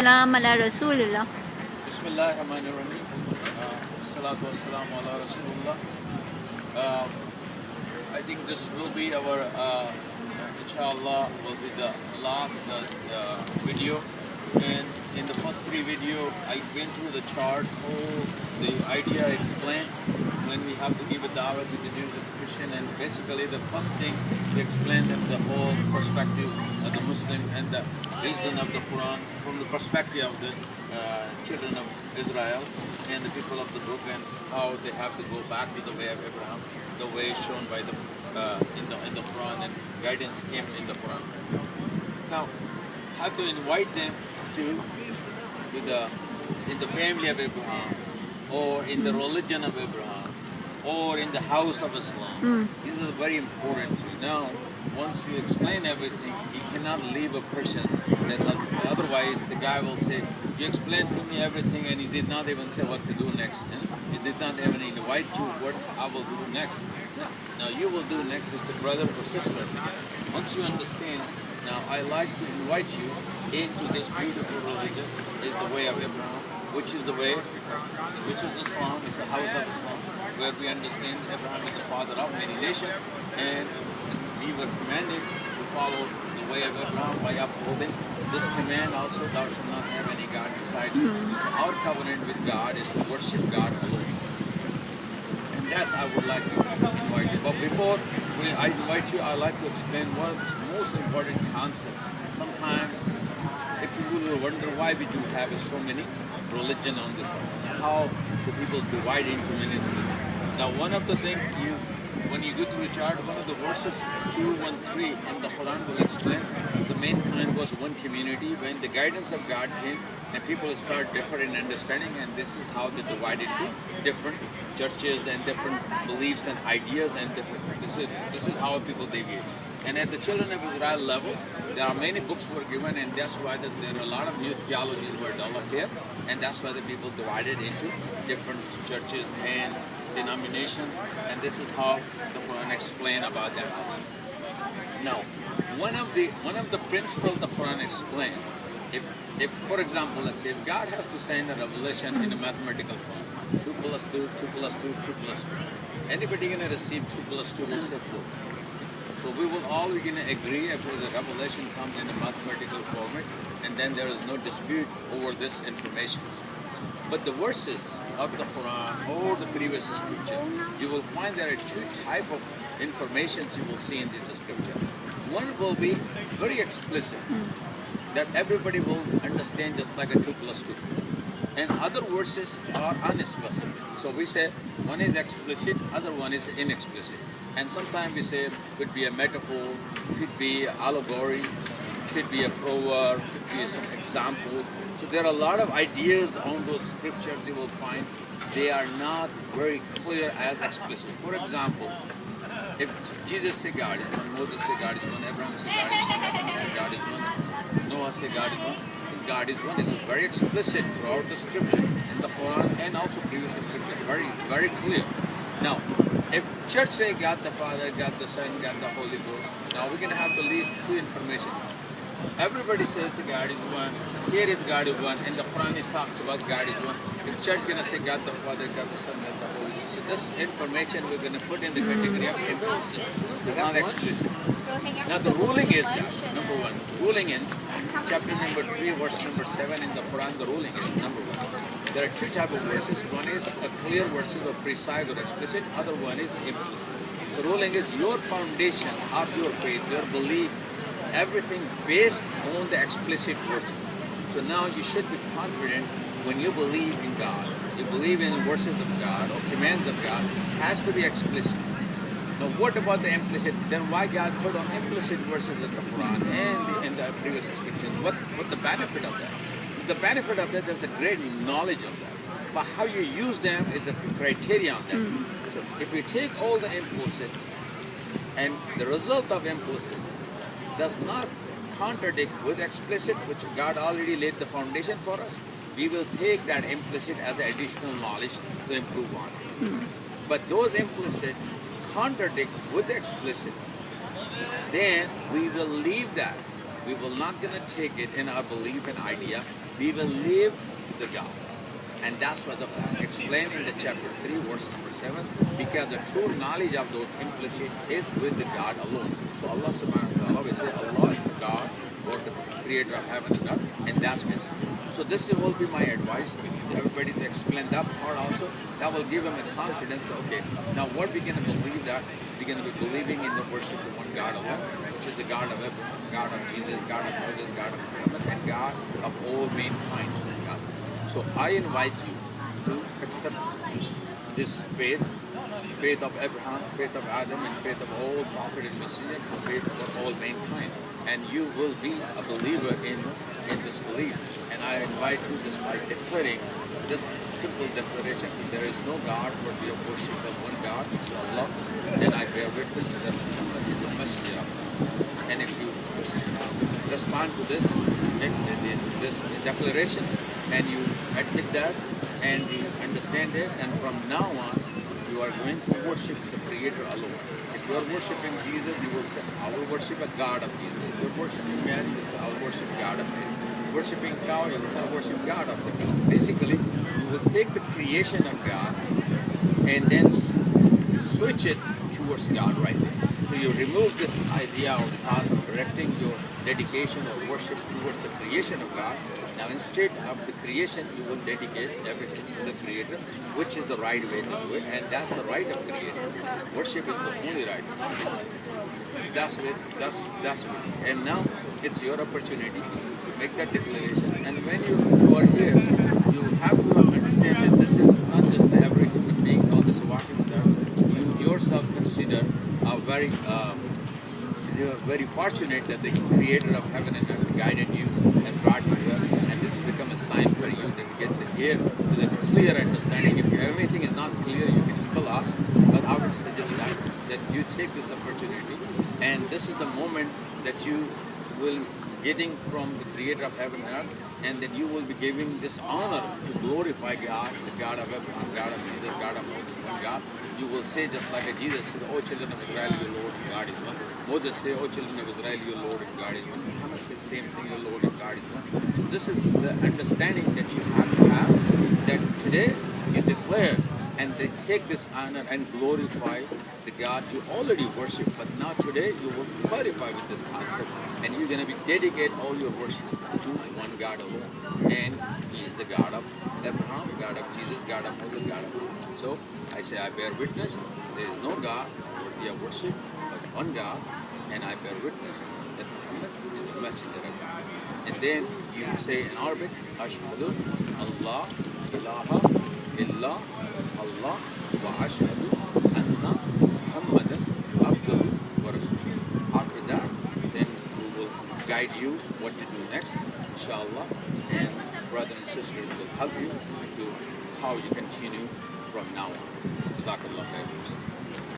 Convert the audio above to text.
Islam ala Rasulullah. Bismillahirrahmanirrahim. Salatu wassalamu ala Rasulullah. I think this will be our, inshallah, will be the last video. And in the first three videos, I went through the chart, the idea explained when we have to give a dawah to the Jews and Christian. And basically, the first thing we explained them the whole perspective of the Muslim and the reason of the Quran from the perspective of the children of Israel and the people of the book, and how they have to go back to the way of Abraham, the way shown by the in the Quran, and guidance came in the Quran. Now, have to invite them to in the family of Abraham, or in the religion of Abraham, or in the house of Islam. This is very important. Now, once you explain everything, you cannot leave a person that otherwise the guy will say, you explained to me everything and you did not even say what to do next. You did not even invite you what I will do next. Now you will do next as a brother or sister. Once you understand, now I like to invite you into this beautiful religion, is the way of Abraham, which is the way, which is Islam, it's the house of Islam, where we understand Abraham is the father of many nations, and we were commanded to follow the way of Abraham by upholding this command also, thou shalt not have any God beside you. Our covenant with God is to worship God alone. And that's I would like to invite you. But before I invite you, I like to explain what's the most important concept. Sometimes if people will wonder why we do have so many religion on this earth, how do people divide into many religions. Now one of the things when you go through the chart, one of the verses 213 in the Quran will explain the mankind was one community when the guidance of God came and people start different in understanding, and this is how they divided into different churches and different beliefs and ideas, and different. This is how people deviate. And at the children of Israel level, there are many books were given, and that's why there are a lot of new theologies were developed here, and that's why the people divided into different churches and denomination, and this is how the Quran explain about that also. Now, one of the principles the Quran explain, if for example, let's say if God has to send a revelation in a mathematical form, 2 plus 2, 2 plus 2, 2 plus 2, anybody gonna receive 2 plus 2 will say 4. So we will all gonna agree if the revelation comes in a mathematical format, and then there is no dispute over this information. But the verses of the Quran or the previous scripture, you will find there are two types of information you will see in this scripture. One will be very explicit, that everybody will understand just like a 2 plus 2. And other verses are unspecific. So we say one is explicit, other one is inexplicit. And sometimes we say it could be a metaphor, it could be allegory, it could be a proverb, it could be some example. So there are a lot of ideas on those scriptures you will find. They are not very clear as explicit. For example, if Jesus said God is one, Moses said God is one, Abraham said God is one, Muhammad said God is one, Noah said God is one, God is one. It's very explicit throughout the scripture in the Quran and also previous scripture. Very, very clear. Now, if church say God the Father, God the Son, God the Holy Ghost, now we're going to have the least two information. Everybody says the God is one, here is God is one, and the Quran talks about God is one. If church is going to say God the Father, God the Son, God the Holy Ghost. So this information we're going to put in the category of implicit, not explicit. Now the ruling is that, number one, ruling in chapter number 3, verse number 7 in the Quran, the ruling is number one. There are two types of verses. One is a clear verses or precise or explicit, other one is implicit. The ruling is your foundation of your faith, your belief, everything based on the explicit verses. So now you should be confident when you believe in God. You believe in verses of God or commands of God, has to be explicit. Now what about the implicit? Then why God put on implicit verses of the Quran and in the previous scriptures? What the benefit of that? The benefit of that is a great knowledge of that. But how you use them is a criteria on them. So if we take all the implicit and the result of implicit does not contradict with explicit, which God already laid the foundation for us, we will take that implicit as the additional knowledge to improve on it. But those implicit contradict with the explicit, then we will leave that. We will not going to take it in our belief and idea we will live the God. And that's what the explained in the chapter 3, verse number 7, because the true knowledge of those implicit is with the God alone. So Allah subhanahu wa ta'ala will say Allah is the God or the creator of heaven and earth, and that's it. So this will be my advice to everybody to explain that part also. That will give them the confidence, okay, now what we're going to believe that? We're going to be believing in the worship of one God alone, which is the God of Abraham, God of Jesus, God of Moses, God of Muhammad, and God of all mankind. God. So I invite you to accept this faith of Abraham, faith of Adam, and faith of all prophet and messenger, faith for all mankind. And you will be a believer in this belief. And I invite you just by declaring this simple declaration, there is no God worthy of worship but one God, so Allah, then I bear witness that Muhammad is the messenger of God. And if you respond to this declaration, and you admit that, and you understand it, and from now on, you are going to worship the Creator alone. If you are worshiping Jesus, you will say, I will worship a God of Jesus. If you are worshiping Mary, you will say, I will worship God of Mary. Worshipping cow, you will say, I will worship God of the cow. Basically, you will take the creation of God and then switch it towards God right there. So you remove this idea of thought of directing your dedication or worship towards the creation of God. Now instead of the creation, you will dedicate everything to the Creator, which is the right way to do it, and that's the right of Creator. Worship is the only right. That's it. That's it. And now it's your opportunity to make that declaration. And when you are here, you have to understand that this is not just every human being on this walking with earth. You yourself consider you're very fortunate that the Creator of heaven and earth guided you and brought you here, and it's become a sign for you that you get here to the clear understanding. If everything is not clear, you can still ask, but I would suggest that you take this opportunity, and this is the moment that you will getting from the Creator of heaven and earth, and that you will be giving this honor to glorify God, the God of Abraham, God of Jesus, God of Moses, one God. You will say just like Jesus said, O children of Israel, your Lord and God is one. Moses said, O children of Israel, your Lord and God is one. Muhammad said the same thing, your Lord and God is one. This is the understanding that you have to have, that today you declare and they take this honor and glorify the God you already worship, but now today you will clarify with this concept, and you're going to be dedicate all your worship to one God alone, and He is the God of Abraham, God of Jesus, God of Moses, God of Muhammad. So I say, I bear witness, there is no God worthy of worship but one God, and I bear witness that Muhammad is the messenger of God. And then you say in Arabic, Ashhadu Allah ilaha illa Allah wa ashhadu anna Muhammadan abduhu wa rasuluh. After that, then we will guide you what to do next, inshallah, and brothers and sisters will help you to how you continue from now on. Jazakallah khair.